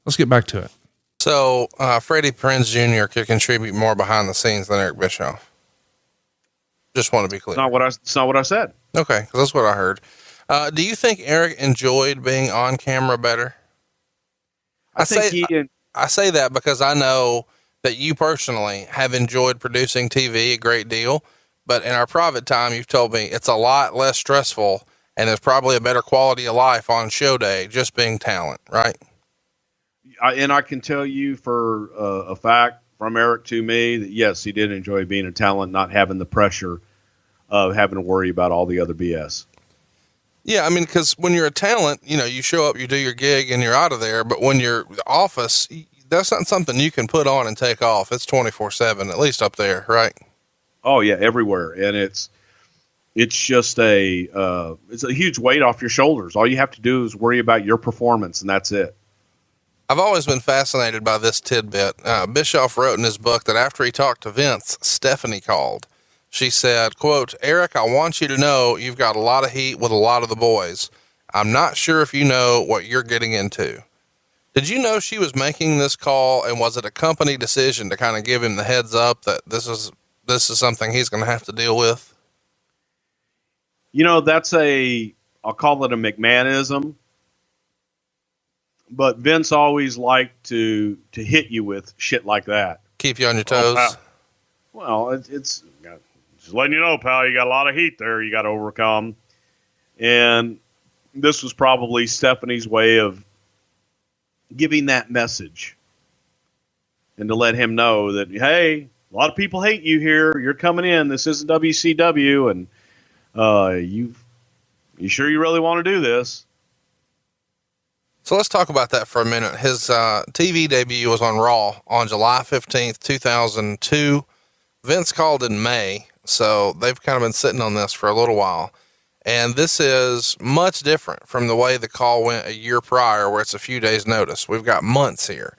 let's get back to it. So, Freddie Prinze Jr. could contribute more behind the scenes than Eric Bischoff. Just want to be clear. It's not what I said. Okay. 'Cause that's what I heard. Do you think Eric enjoyed being on camera better? I say that because I know that you personally have enjoyed producing TV a great deal, but in our private time, you've told me it's a lot less stressful and there's probably a better quality of life on show day, just being talent, right? And I can tell you for a fact from Eric to me that yes, he did enjoy being a talent, not having the pressure of having to worry about all the other BS. Yeah. I mean, cause when you're a talent, you know, you show up, you do your gig and you're out of there, but when you're the office, that's not something you can put on and take off. It's 24/7, at least up there. Right. Oh yeah. Everywhere. And it's just it's a huge weight off your shoulders. All you have to do is worry about your performance and that's it. I've always been fascinated by this tidbit. Bischoff wrote in his book that after he talked to Vince, Stephanie called. She said, quote, "Eric, I want you to know you've got a lot of heat with a lot of the boys. I'm not sure if you know what you're getting into." Did you know she was making this call, and was it a company decision to kind of give him the heads up that this is something he's going to have to deal with? You know, I'll call it a McMahonism. But Vince always liked to hit you with shit like that. Keep you on your toes. Well, it's just letting you know, pal, you got a lot of heat there you got to overcome. And this was probably Stephanie's way of giving that message and to let him know that, hey, a lot of people hate you here. You're coming in. This isn't WCW. And you sure you really want to do this? So let's talk about that for a minute. His TV debut was on Raw on July 15th, 2002. Vince called in May, so they've kind of been sitting on this for a little while. And this is much different from the way the call went a year prior, where it's a few days notice. We've got months here.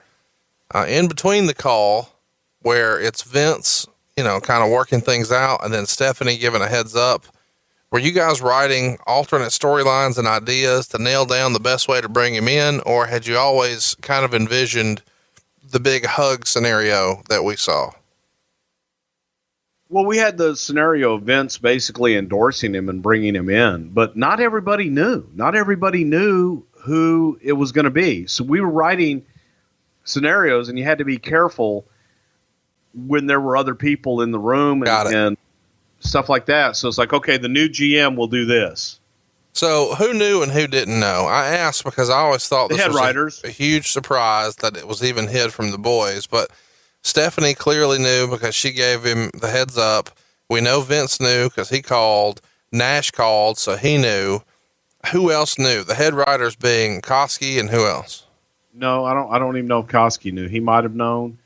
In between the call, where it's Vince, you know, kind of working things out, and then Stephanie giving a heads up, were you guys writing alternate storylines and ideas to nail down the best way to bring him in, or had you always kind of envisioned the big hug scenario that we saw? Well, we had the scenario of Vince basically endorsing him and bringing him in, but not everybody knew. Not everybody knew who it was going to be. So we were writing scenarios, and you had to be careful when there were other people in the room and stuff like that. So it's like, okay, the new GM will do this. So who knew and who didn't know? I asked because I always thought this was a huge surprise that it was even hid from the boys, but Stephanie clearly knew because she gave him the heads up. We know Vince knew because he called. Nash called, so he knew. Who else knew? The head writers being Koski, and who else? No, I don't even know if Koski knew. He might have known.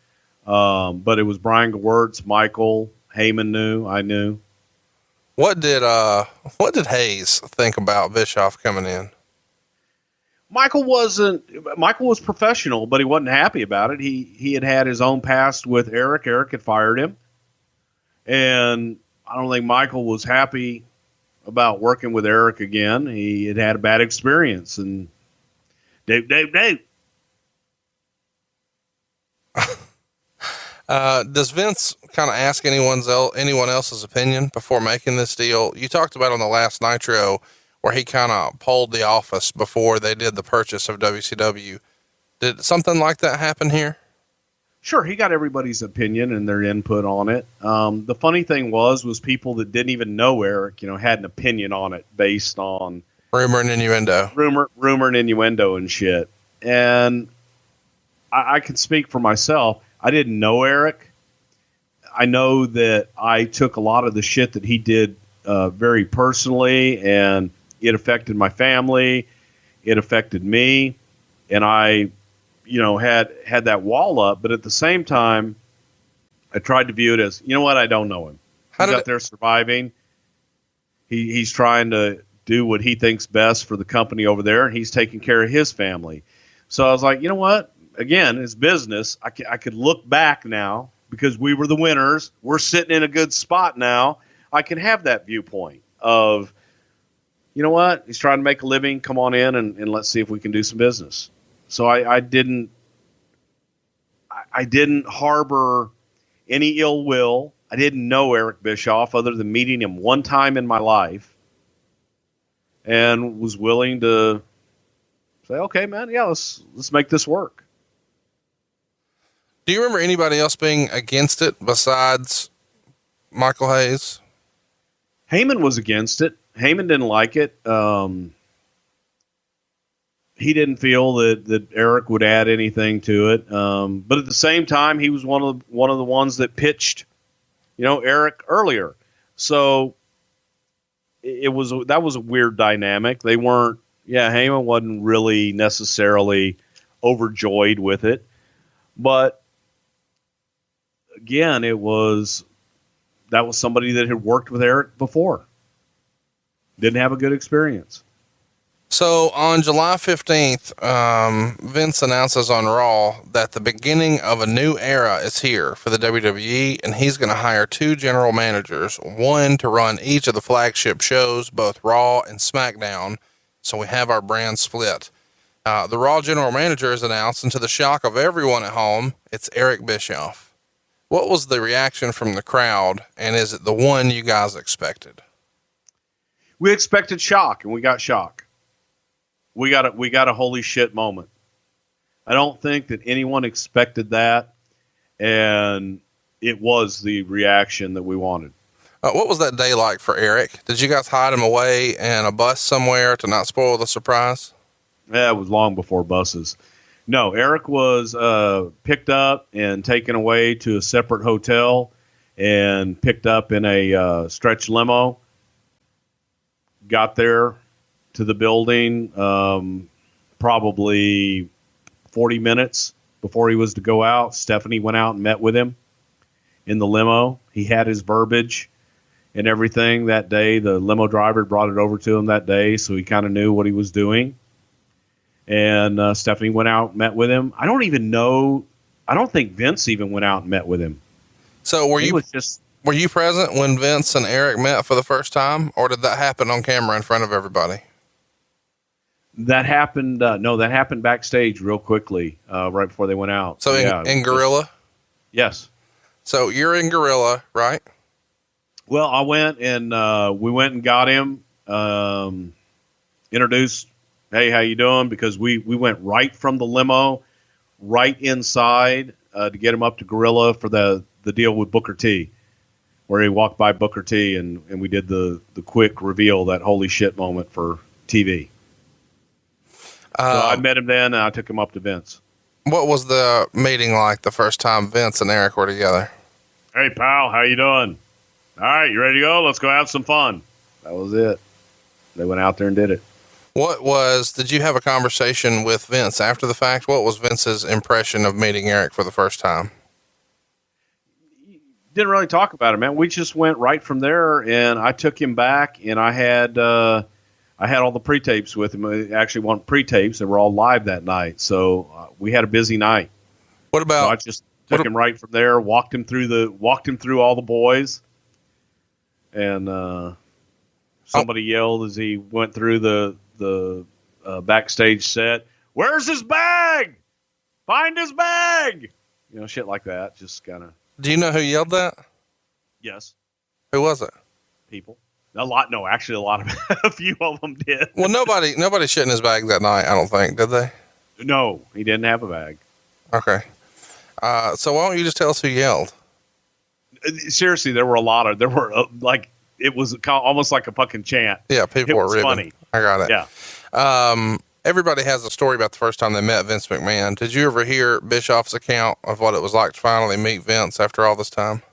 But it was Brian Gewirtz, Michael, Heyman knew, I knew. What did Hayes think about Bischoff coming in? Michael was professional, but he wasn't happy about it. He had his own past with Eric. Eric had fired him. And I don't think Michael was happy about working with Eric again. He had a bad experience. And Dave. Does Vince kind of ask anyone else's opinion before making this deal? You talked about on the last Nitro where he kind of polled the office before they did the purchase of WCW. Did something like that happen here? Sure. He got everybody's opinion and their input on it. The funny thing was people that didn't even know Eric, had an opinion on it based on rumor and innuendo, rumor and innuendo and shit. And I can speak for myself. I didn't know Eric. I know that I took a lot of the shit that he did very personally, and it affected my family. It affected me. And I, had that wall up. But at the same time, I tried to view it as, you know what? I don't know him. He's out there surviving. He's trying to do what he thinks best for the company over there, and he's taking care of his family. So I was like, you know what? Again, it's business. I could look back now because we were the winners. We're sitting in a good spot now. I can have that viewpoint of, you know what? He's trying to make a living. Come on in and let's see if we can do some business. So I didn't I didn't harbor any ill will. I didn't know Eric Bischoff other than meeting him one time in my life, and was willing to say, okay, man, yeah, let's make this work. Do you remember anybody else being against it besides Michael Hayes? Heyman was against it. Heyman didn't like it. He didn't feel that Eric would add anything to it. But at the same time, he was one of the ones that pitched, Eric earlier. So that was a weird dynamic. They weren't, Heyman wasn't really necessarily overjoyed with it, but again, that was somebody that had worked with Eric before. Didn't have a good experience. So on July 15th, Vince announces on Raw that the beginning of a new era is here for the WWE, and he's going to hire 2 general managers, one to run each of the flagship shows, both Raw and SmackDown. So we have our brand split. The Raw general manager is announced, and to the shock of everyone at home, it's Eric Bischoff. What was the reaction from the crowd, and is it the one you guys expected? We expected shock, and we got shock. We got a holy shit moment. I don't think that anyone expected that, and it was the reaction that we wanted. What was that day like for Eric? Did you guys hide him away in a bus somewhere to not spoil the surprise? Yeah, it was long before buses. No, Eric was picked up and taken away to a separate hotel and picked up in a stretch limo. Got there to the building probably 40 minutes before he was to go out. Stephanie went out and met with him in the limo. He had his verbiage and everything that day. The limo driver brought it over to him that day, so he kind of knew what he was doing. And Stephanie went out and met with him. I don't think Vince even went out and met with him. So were you present when Vince and Eric met for the first time, or did that happen on camera in front of everybody? That happened. No, that happened backstage real quickly, right before they went out. So in Gorilla? Yes. So you're in Gorilla, right? Well, I went and we went and got him, introduced, hey, how you doing? Because we went right from the limo, right inside to get him up to Gorilla for the deal with Booker T, where he walked by Booker T and we did the quick reveal, that holy shit moment for TV. So I met him then, and I took him up to Vince. What was the meeting like the first time Vince and Eric were together? Hey, pal, how you doing? All right, you ready to go? Let's go have some fun. That was it. They went out there and did it. Did you have a conversation with Vince after the fact? What was Vince's impression of meeting Eric for the first time? Didn't really talk about it, man. We just went right from there, and I took him back, and I had all the pre-tapes with him. I actually want pre-tapes, and we're all live that night. So we had a busy night. What about? So I just took him right from there, walked him through all the boys, and somebody yelled as he went through the backstage set, "Where's his bag? Find his bag!" Shit like that. Just kind of. Do you know who yelled that? Yes. Who was it? People. Actually a lot of, a few of them did. Well, nobody shit in his bag that night, I don't think, did they? No, he didn't have a bag. Okay. So why don't you just tell us who yelled? Seriously, it was almost like a fucking chant. Yeah, people were ribbing. Funny. I got it. Yeah. Everybody has a story about the first time they met Vince McMahon. Did you ever hear Bischoff's account of what it was like to finally meet Vince after all this time?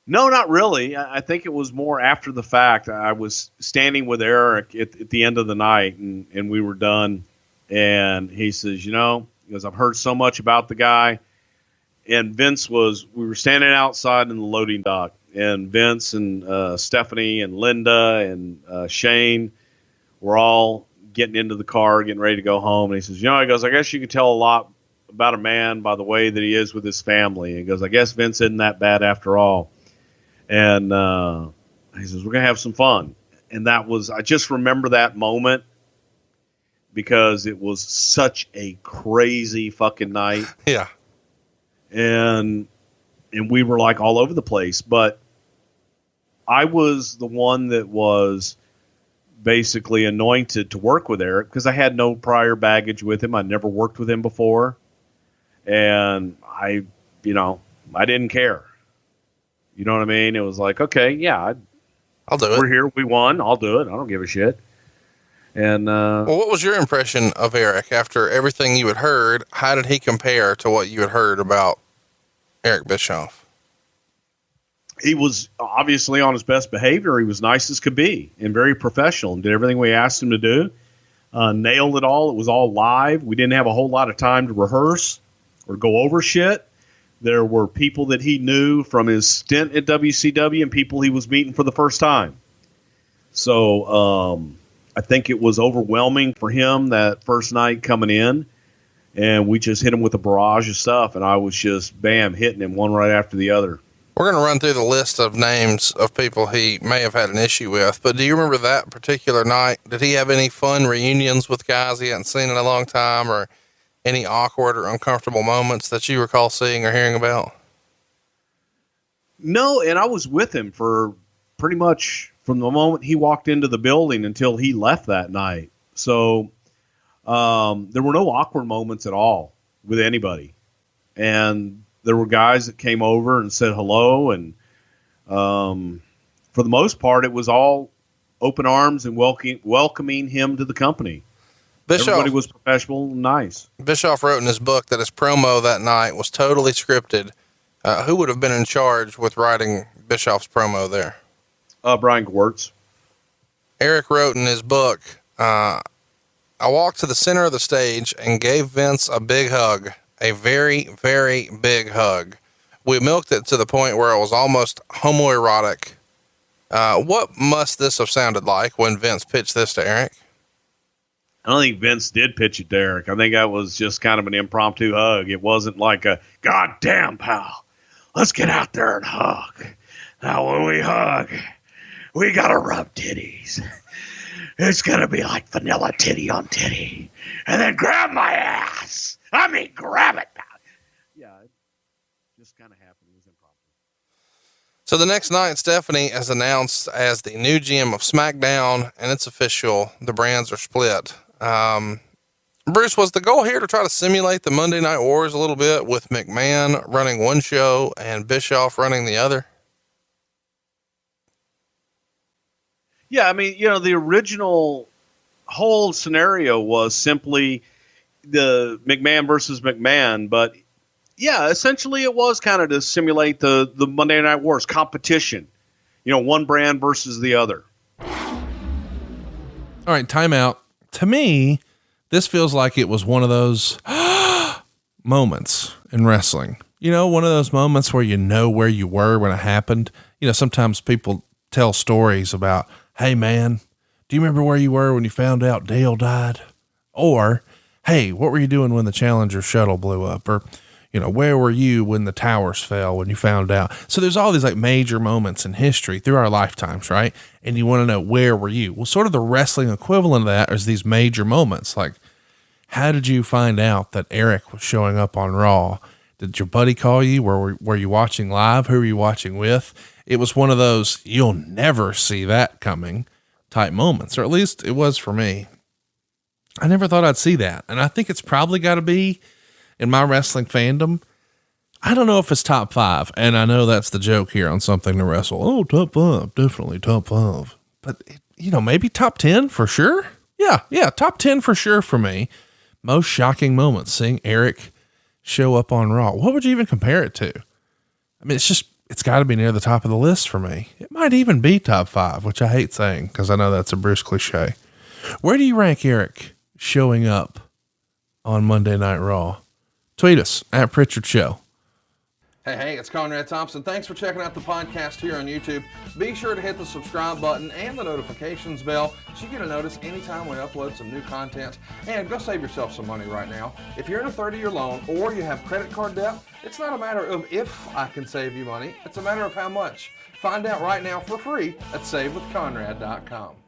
No, not really. I think it was more after the fact. I was standing with Eric at the end of the night, and we were done. And he says, because I've heard so much about the guy. And we were standing outside in the loading dock, and Vince and Stephanie and Linda and Shane were all getting into the car, getting ready to go home. And he says, he goes, I guess you can tell a lot about a man by the way that he is with his family. And he goes, I guess Vince isn't that bad after all. And he says, we're going to have some fun. And I just remember that moment because it was such a crazy fucking night. Yeah. And we were like all over the place, but I was the one that was basically anointed to work with Eric because I had no prior baggage with him. I'd never worked with him before. And I didn't care. You know what I mean? It was like, okay, yeah, I'll do it. We're here. We won. I'll do it. I don't give a shit. And, well, what was your impression of Eric after everything you had heard? How did he compare to what you had heard about Eric Bischoff? He was obviously on his best behavior. He was nice as could be and very professional and did everything we asked him to do. Nailed it all. It was all live. We didn't have a whole lot of time to rehearse or go over shit. There were people that he knew from his stint at WCW and people he was meeting for the first time. So I think it was overwhelming for him that first night coming in. And we just hit him with a barrage of stuff. And I was just, bam, hitting him one right after the other. We're going to run through the list of names of people he may have had an issue with, but do you remember that particular night? Did he have any fun reunions with guys he hadn't seen in a long time, or any awkward or uncomfortable moments that you recall seeing or hearing about? No, and I was with him for pretty much from the moment he walked into the building until he left that night. So there were no awkward moments at all with anybody. And there were guys that came over and said hello, and for the most part, it was all open arms and welcoming him to the company. Everybody was professional and nice. Bischoff wrote in his book that his promo that night was totally scripted. Who would have been in charge with writing Bischoff's promo there? Brian Gewirtz. Eric wrote in his book, I walked to the center of the stage and gave Vince a big hug. A very, very big hug. We milked it to the point where it was almost homoerotic. What must this have sounded like when Vince pitched this to Eric? I don't think Vince did pitch it to Eric. I think that was just kind of an impromptu hug. It wasn't like a, God damn, pal, let's get out there and hug. Now, when we hug, we got to rub titties. It's going to be like vanilla titty on titty. And then grab my ass. I mean, grab it. Yeah, it just kind of happened. It was impromptu. So the next night, Stephanie is announced as the new GM of SmackDown, and it's official. The brands are split. Bruce, was the goal here to try to simulate the Monday Night Wars a little bit with McMahon running one show and Bischoff running the other? Yeah, I mean, the original whole scenario was simply the McMahon versus McMahon, but yeah, essentially it was kind of to simulate the Monday Night Wars competition, one brand versus the other. All right, timeout. To me, this feels like it was one of those moments in wrestling. One of those moments where where you were when it happened. Sometimes people tell stories about, hey man, do you remember where you were when you found out Dale died? Or, hey, what were you doing when the Challenger shuttle blew up? Or, where were you when the towers fell, when you found out? So there's all these like major moments in history through our lifetimes, right? And you want to know, where were you? Well, sort of the wrestling equivalent of that is these major moments. Like, how did you find out that Eric was showing up on Raw? Did your buddy call you? Were you watching live? Who were you watching with? It was one of those, you'll never see that coming type moments, or at least it was for me. I never thought I'd see that. And I think it's probably got to be in my wrestling fandom. I don't know if it's top 5. And I know that's the joke here on Something to Wrestle. Oh, top 5, definitely top 5. But maybe top 10 for sure. Yeah. Top 10 for sure for me. Most shocking moments, seeing Eric show up on Raw. What would you even compare it to? I mean, it's got to be near the top of the list for me. It might even be top 5, which I hate saying because I know that's a Bruce cliche. Where do you rank Eric showing up on Monday Night Raw? Tweet us at Prichard Show. Hey, it's Conrad Thompson. Thanks for checking out the podcast here on YouTube. Be sure to hit the subscribe button and the notifications bell so you get a notice anytime we upload some new content. And go save yourself some money right now. If you're in a 30-year loan or you have credit card debt, it's not a matter of if I can save you money. It's a matter of how much. Find out right now for free at SaveWithConrad.com.